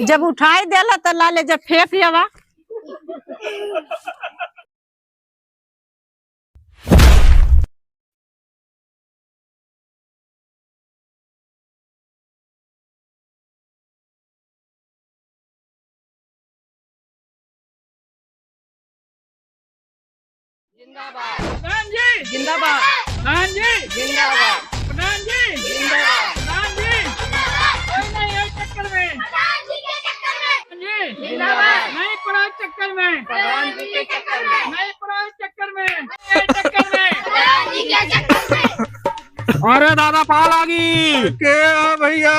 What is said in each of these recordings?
जब उठाई देला तो लाले जब फेंक हवा। जिंदाबाद प्रधान जी, जिंदाबाद प्रधान जी, जिंदाबाद प्रधान जी, जिंदाबाद प्रधान जी, कोई नहीं है चक्कर में प्रधान जी के चक्कर में जी, जिंदाबाद नहीं पड़ा चक्कर में प्रधान जी के चक्कर में नहीं पड़ा चक्कर में चक्कर में प्रधान जी के चक्कर में। अरे दादा पाल आ गई के भैया।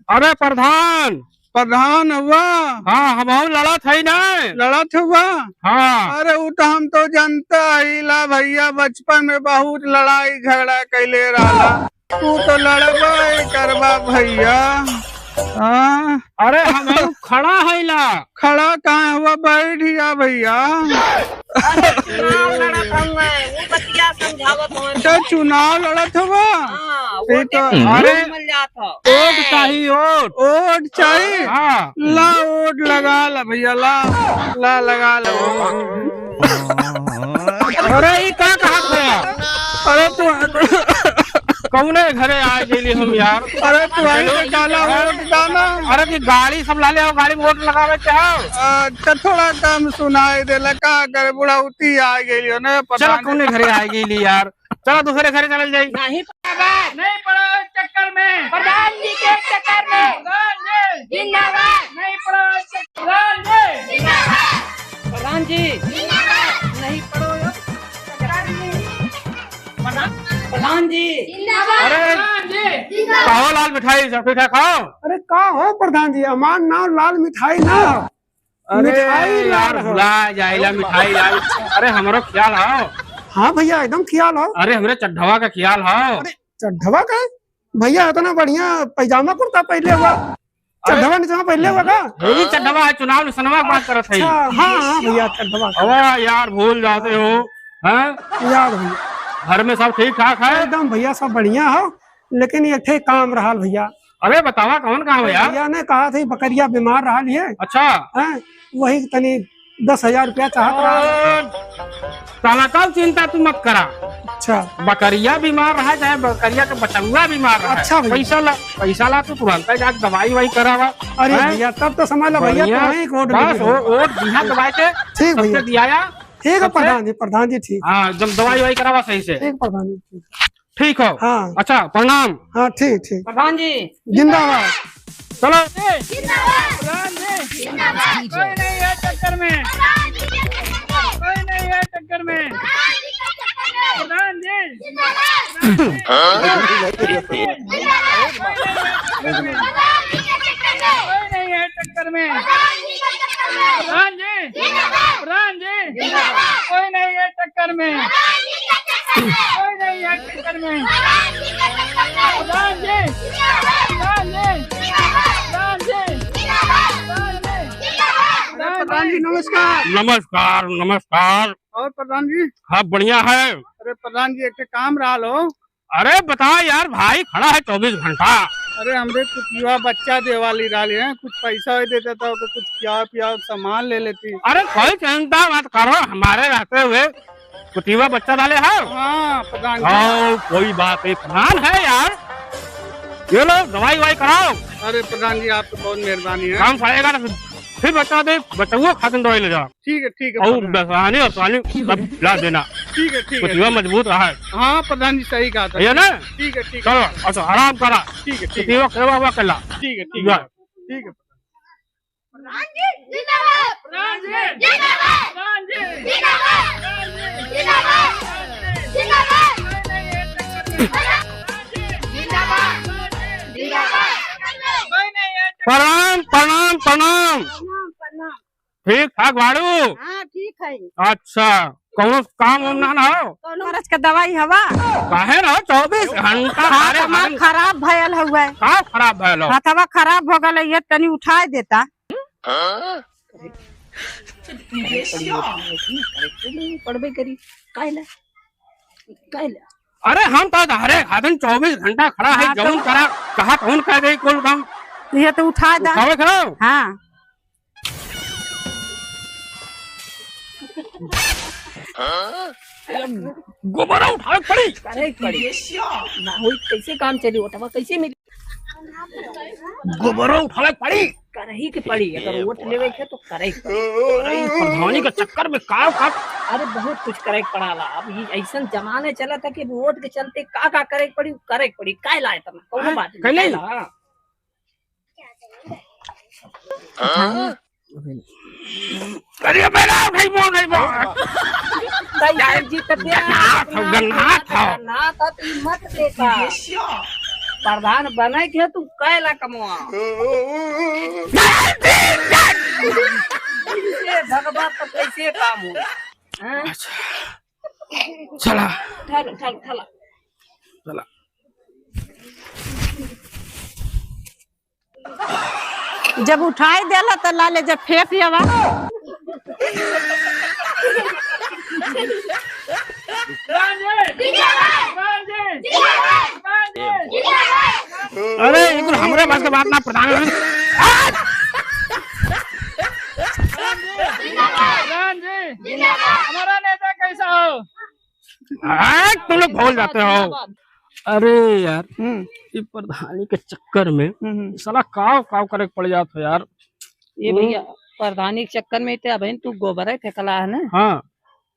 अरे प्रधान प्रधान हुआ। हाँ हम लड़त है ना। लड़त हुआ। हाँ अरे वो तो हम तो जानता ही ला भैया, बचपन में बहुत लड़ाई झगड़ा कैले रहा। तू तो लड़बा करबा भैया। हाँ अरे हम खड़ा है ला। खड़ा कहाँ हुआ, बैठ जा भैया। तो चुनाव लड़त हुआ। तो अरे वोट चाहिए वोट चाहिए। हाँ ला वोट लगा ला भैया, ला ला लगा ला। अरे ये क्या कहा था? अरे तू कौने घरे आ गए हम यार। अरे तू डाला वोट डाला। अरे की गाड़ी सब ला ले आओ, गाड़ी में वोट लगावे चाहो। अच्छा थोड़ा कम सुनाई देला, का करे बुढ़ाउती आ गई ना। चलो कौने घरे आ गई यार, चलो दूसरे घरे चल जाए। नहीं पड़ा चक्कर में प्रधान जी के चक्कर में प्रधान जी, जिंदाबाद नहीं पड़ा प्रधान जी, जिंदाबाद प्रधान जी, जिंदाबाद नहीं पड़ो प्रधान जी, अरे खाओ लाल मिठाई, सब ठीक है खाओ। अरे का हो प्रधान जी, हमार नाम लाल मिठाई ना। अरे मिठाई यार भुला जाइला मिठाई लाल। अरे हमारो ख्याल हो। हाँ भैया एकदम ख्याल हो। अरे हमरे चढ़वा का ख्याल हो। अरे चढ़वा का भैया इतना बढ़िया पैजामा कुर्ता पहले हुआ, चढ़वा निचवा पहले हुआ का। ये भी चढ़वा है, चुनाव निशनवा बात करत है। हाँ हाँ भैया चढ़वा अब यार भूल जाते हो। हैं याद भैया। घर में सब ठीक ठाक है? एकदम भैया सब बढ़िया हो, लेकिन ये थे काम रहा भैया। अरे बतावा कौन काम है यार? भैया ने कहा था बकरिया बीमार रहा है। अच्छा वही तनी 10,000 रुपया चाहत रहा। ताला कब चिंता तू मत करा। अच्छा बकरिया बीमार रहा चाहे बकरिया का बचुआ बीमार रहा। अच्छा भैया। पैसा ला तू तुरंत जाके दवाई वाई करावा। अरे भैया तब तो समझ लो भैया, बस वोट दिया दवाई के ठीक भैया दिया। ठीक है प्रधान जी ठीक। हाँ जब दवाई वाई करावा सही से। ठीक प्रधान जी ठीक हो। हाँ अच्छा प्रणाम। हाँ ठीक ठीक प्रधान जी, चलो जिंदाबाद प्रधान जी, कोई नहीं है चक्कर में कोई नहीं है चक्कर में प्रधान जी, कोई नहीं है चक्कर में प्रधान जी, प्रधान जी, कोई नहीं है चक्कर में कोई नहीं है चक्कर में प्रधान जी, प्रधान जी, प्रधान जी, प्रधान जी नमस्कार। नमस्कार नमस्कार। और प्रधान जी? हाँ बढ़िया है। अरे प्रधान जी एक काम रहा लो। अरे बता यार, भाई खड़ा है 24 घंटा। अरे हमरे कुछ युवा बच्चा देवाली डाले हैं, कुछ पैसा ही देता था, कुछ क्या पिया सामान ले लेती। अरे कोई चिंता मत करो, हमारे रहते हुए कुटीवा बच्चा डाले है। हाँ प्रधान जी। कोई बात नहीं, प्रधान है यार। ये लो दवाई वाई कराओ। अरे प्रधान जी आपको बहुत मेहरबानी है। काम पड़ेगा ना फिर बता दे, बच्चा खातिर दवाई ले जाओ। ठीक है और बेसानी और पानी सब ला देना। ठीक है कुटीवा मजबूत रहा है। हाँ प्रधान जी सही कहा था। है ना? ठीक है चलो अच्छा आराम करा। ठीक है कुटीवा करवा हुआ कला। ठीक है जा। ठीक है। प्रधान जी, जिंदाबाद प्रधान जी, जिंदाबाद प्रधान जी, जिंदाबाद जिंदाबाद जिंदाबाद जिंदाबाद जिंदाबाद। प्रणाम प्रणाम प्रणाम। ठीक ठाक बाड़ू? हाँ ठीक है। अच्छा कौन काम वाम ना हो? मरज का दवाई हवा काहे ना 24 घंटा हाथ खराब भयल हुआ। का खराब भयल हो? हाथवा खराब हो गल, ये तनी उठाए देता। पड़बे करी अरे हम तो हरे खादन 24 घंटा खड़ा है। जौन करा कहा कौन कह गई कुल काम ये तो उठा दा। उठावे खड़ो। हाँ गोबरा उठावे पड़ी। करे पड़ी ना होई कैसे काम चली ओटवा कैसे मिली गोबरा उठावे पड़ी। करही के पड़ी अगर वोट लेवे के तो करे अरे प्रधानी के चक्कर में का अरे बहुत कुछ करे पड़ाला। अब ये ऐसा जमाने चला था कि वोट के चलते का करे पड़ी काय लाए तना कौनो बात कैले अरे मेरा भाई बोल नहीं बोल जी तब गन्ना था ना था तू मत देता प्रधान बने के तू कैला कमवा भगवान तो कैसे काम हो चला चला चला जब उठाई देला तो लाले जब फेंक लिया अरे ये हमारे पास के बात ना प्रधान हमारा नेता कैसा हो तुम लोग भूल जाते हो। अरे यार ये प्रधानी के चक्कर में साला काव काव करे पड़ जाता यार। ये भैया प्रधानी के चक्कर में ते बहन तू गोबर फेंकला है ना। हाँ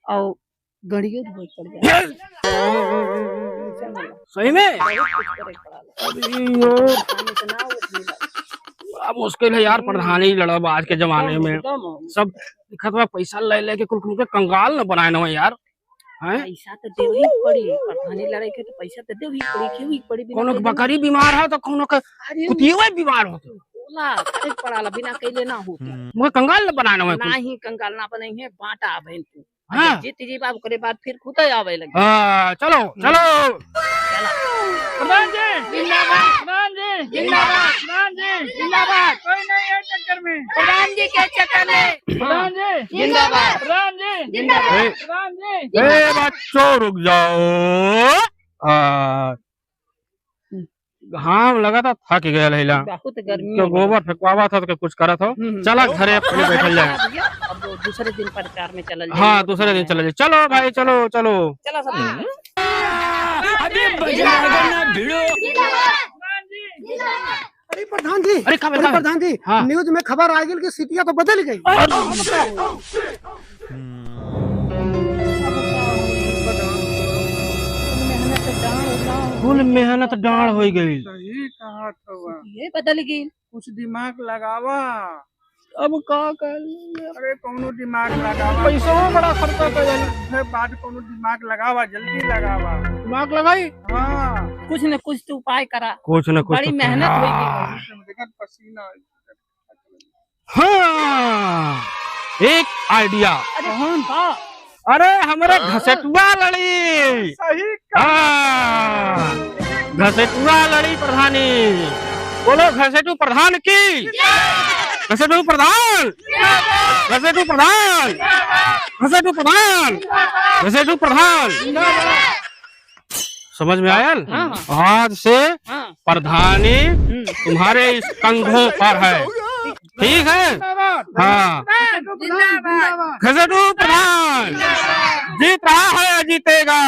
और गड़ियों धोई पड़ जाए सही में बड़ा मुश्किल है यार प्रधानी लड़ब आज के जमाने में। सब दिखत बा पैसा ले लेके कुल कंगाल न बनाए न यार। पैसा तो देवी पड़ी प्रधानी लड़ाई के तो पैसा तो देवी पड़ी क्यों पड़ी कोनो बकरी बीमार है तो कोनो के कुतिये बीमार होते बोला करे पड़ाला बिना कैले ना हो मुझे कंगाल न बनाए न ना ही कंगाल ना बने है बांटा बहन तू हाँ। जीत जी बाबू करे बाद फिर खुद आवे लगे। चलो चलो प्रधान जी जिंदाबाद प्रधान जी जिंदाबाद प्रधान जी जिंदाबाद कोई नहीं है चक्कर में प्रधान जी के चक्कर में प्रधान जी जिंदाबाद प्रधान जी जिंदाबाद प्रधान जी बच्चों रुक जाओ। घाम लगा था थक गया लैला बहुत गर्मी तो गोबर फेंकवा था तो कुछ करा था। चला घरे पहले बैठल जाए अब दूसरे दिन प्रचार में चल जाए। हाँ दूसरे दिन चले जाए। चलो भाई चलो चलो चला सब अरे प्रधान जी अरे कब प्रधान जी हाँ। न्यूज में खबर आ गई कि सीटियां तो बदल गई। फुल मेहनत डांड हो गई। सही कहा था ये बदल गई कुछ दिमाग लगावा। अब का कर अरे कौनो दिमाग लगावा पैसा बड़ा खर्चा कर फिर बाद कौनो दिमाग लगावा जल्दी लगावा। दिमाग लगाई हाँ कुछ न कुछ तो उपाय करा कुछ न कुछ बड़ी तो मेहनत हाँ। हुई देखत पसीना हाँ एक आइडिया। अरे अरे हमारे घसेटुआ लड़ी सही हाँ घसेटुआ लड़ी प्रधानी। बोलो घसेटू प्रधान की घसेटू प्रधान घसेटू प्रधान घसेटू प्रधान घसेटू प्रधान। समझ में आया हाँ। आज से हाँ। प्रधानी तुम्हारे इस कंधों पर है ठीक है। हाँ घसेटू प्रधान जीत रहा है जीतेगा।